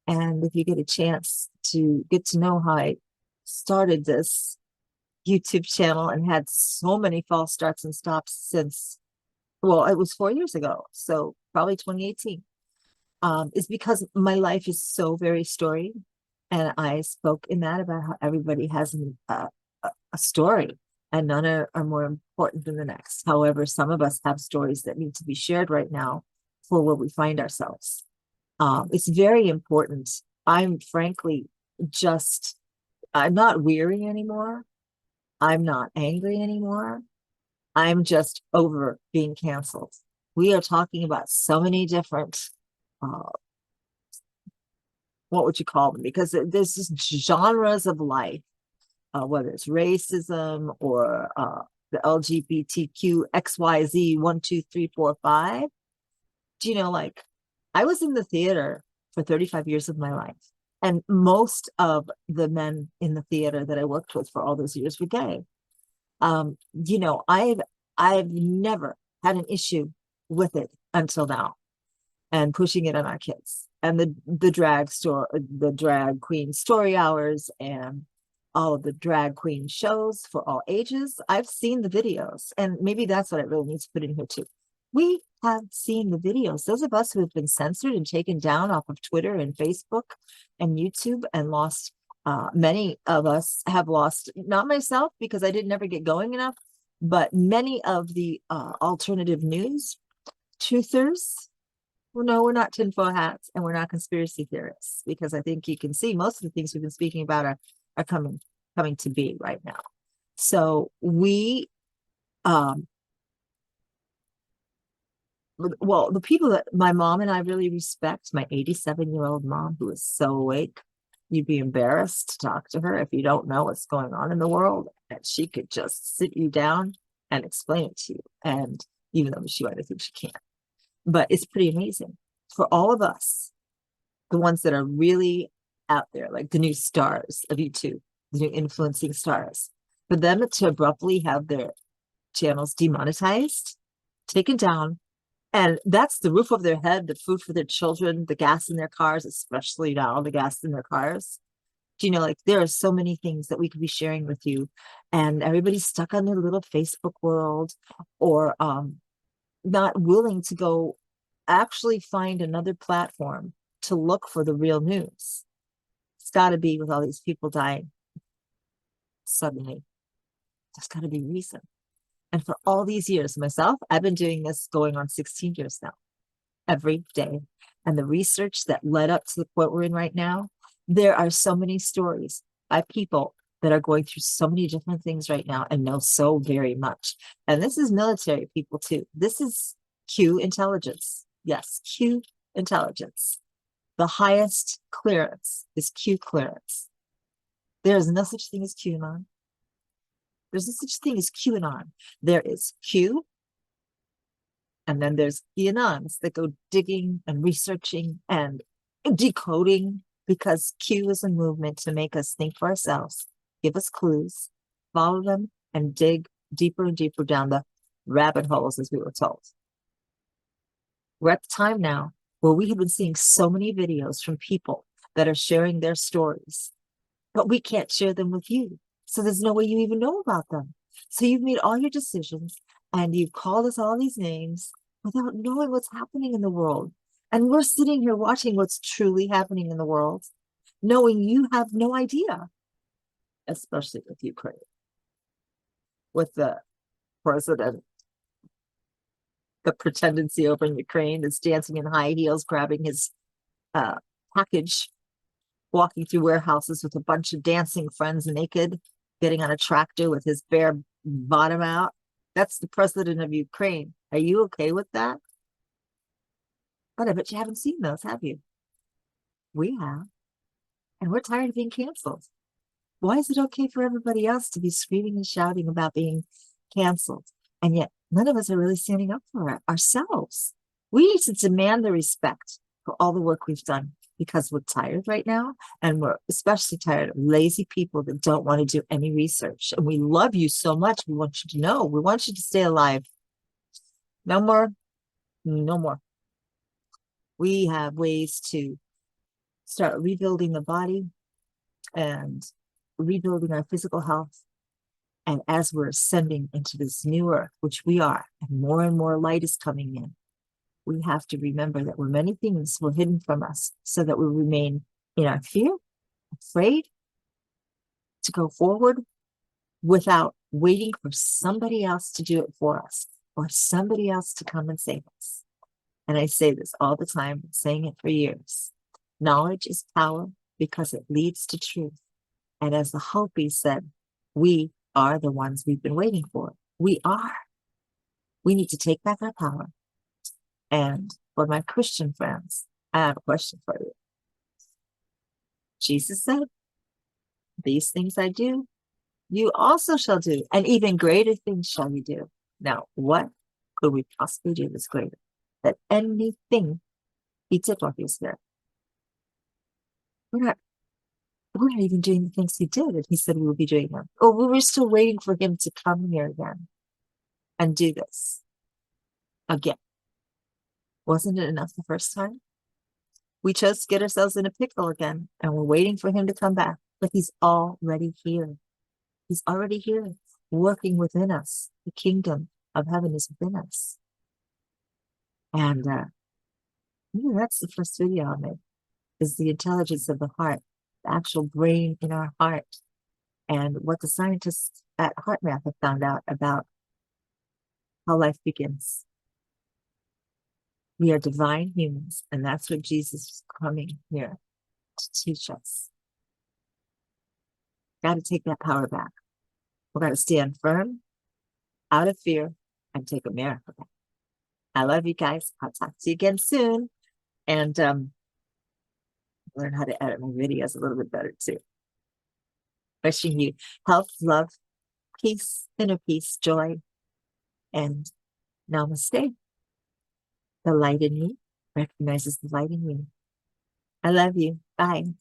And if you get a chance to get to know how I started this YouTube channel and had so many false starts and stops since, well, it was 4 years ago. So probably 2018. Is because my life is so very storied. And I spoke in that about how everybody has a story and none are more important than the next. However, some of us have stories that need to be shared right now for where we find ourselves. It's very important. I'm frankly just, I'm not weary anymore. I'm not angry anymore. I'm just over being canceled. We are talking about so many different, uh, what would you call them? Because there's just genres of life, whether it's racism or the LGBTQ XYZ 1, 2, 3, 4, 5. Do you know, like I was in the theater for 35 years of my life, and most of the men in the theater that I worked with for all those years were gay. I've never had an issue with it until now, and pushing it on our kids and the drag queen story hours and all of the drag queen shows for all ages. I've seen the videos, and maybe that's what I really need to put in here too. We have seen the videos. Those of us who have been censored and taken down off of Twitter and Facebook and YouTube and lost, many of us have lost, not myself because I didn't ever get going enough, but many of the alternative news truthers. Well, no, we're not tinfoil hats and we're not conspiracy theorists, because I think you can see most of the things we've been speaking about are coming to be right now. So we, um, well, the people that my mom and I really respect, my 87-year-old mom, who is so awake, you'd be embarrassed to talk to her if you don't know what's going on in the world. And she could just sit you down and explain it to you. And even though she might think she can't, but it's pretty amazing for all of us, the ones that are really out there, like the new stars of YouTube, the new influencing stars, for them to abruptly have their channels demonetized, taken down, and that's the roof of their head, the food for their children, the gas in their cars, especially now, the gas in their cars. Do you know, like there are so many things that we could be sharing with you, and everybody's stuck on their little Facebook world, or not willing to go actually find another platform to look for the real news. It's got to be with all these people dying suddenly. There's got to be reason. And for all these years, myself, I've been doing this going on 16 years now, every day. And the research that led up to the point we're in right now, there are so many stories by people that are going through so many different things right now and know so very much. And this is military people too. This is Q intelligence. Yes, Q intelligence. The highest clearance is Q clearance. There is no such thing as QAnon. There's no such thing as QAnon. There is Q, and then there's QAnons that go digging and researching and decoding, because Q is a movement to make us think for ourselves, give us clues, follow them, and dig deeper and deeper down the rabbit holes, as we were told. We're at the time now where we have been seeing so many videos from people that are sharing their stories, but we can't share them with you. So there's no way you even know about them. So you've made all your decisions and you've called us all these names without knowing what's happening in the world. And we're sitting here watching what's truly happening in the world, knowing you have no idea, especially with Ukraine, with the president, the pretendency over in Ukraine is dancing in high heels, grabbing his package, walking through warehouses with a bunch of dancing friends naked, getting on a tractor with his bare bottom out. That's the president of Ukraine. Are you okay with that? But I bet you haven't seen those, have you? We have. And we're tired of being canceled. Why is it okay for everybody else to be screaming and shouting about being canceled? And yet none of us are really standing up for it ourselves. We need to demand the respect for all the work we've done, because we're tired right now, and we're especially tired of lazy people that don't want to do any research. And we love you so much. We want you to know. We want you to stay alive. No more. No more. We have ways to start rebuilding the body and rebuilding our physical health. And as we're ascending into this new earth, which we are, and more light is coming in, we have to remember that many things were hidden from us so that we remain in our fear, afraid to go forward without waiting for somebody else to do it for us or somebody else to come and save us. And I say this all the time, been saying it for years. Knowledge is power because it leads to truth. And as the Hopi said, we are the ones we've been waiting for. We are. We need to take back our power. And for my Christian friends, I have a question for you. Jesus said, these things I do, you also shall do, and even greater things shall you do. Now, what could we possibly do that's greater than anything he did while he was here? We're not even doing the things he did, and he said we would be doing them. Oh, we were still waiting for him to come here again and do this again. Wasn't it enough the first time? We chose to get ourselves in a pickle again, and we're waiting for him to come back, but he's already here. He's already here, working within us. The kingdom of heaven is within us. And that's the first video I made, is the intelligence of the heart, the actual brain in our heart, and what the scientists at HeartMath have found out about how life begins. We are divine humans, and that's what Jesus is coming here to teach us. Got to take that power back. We're going to stand firm, out of fear, and take America back. I love you guys. I'll talk to you again soon. And learn how to edit my videos a little bit better too. Wishing you health, love, peace, inner peace, joy, and namaste. The light in me recognizes the light in you. I love you. Bye.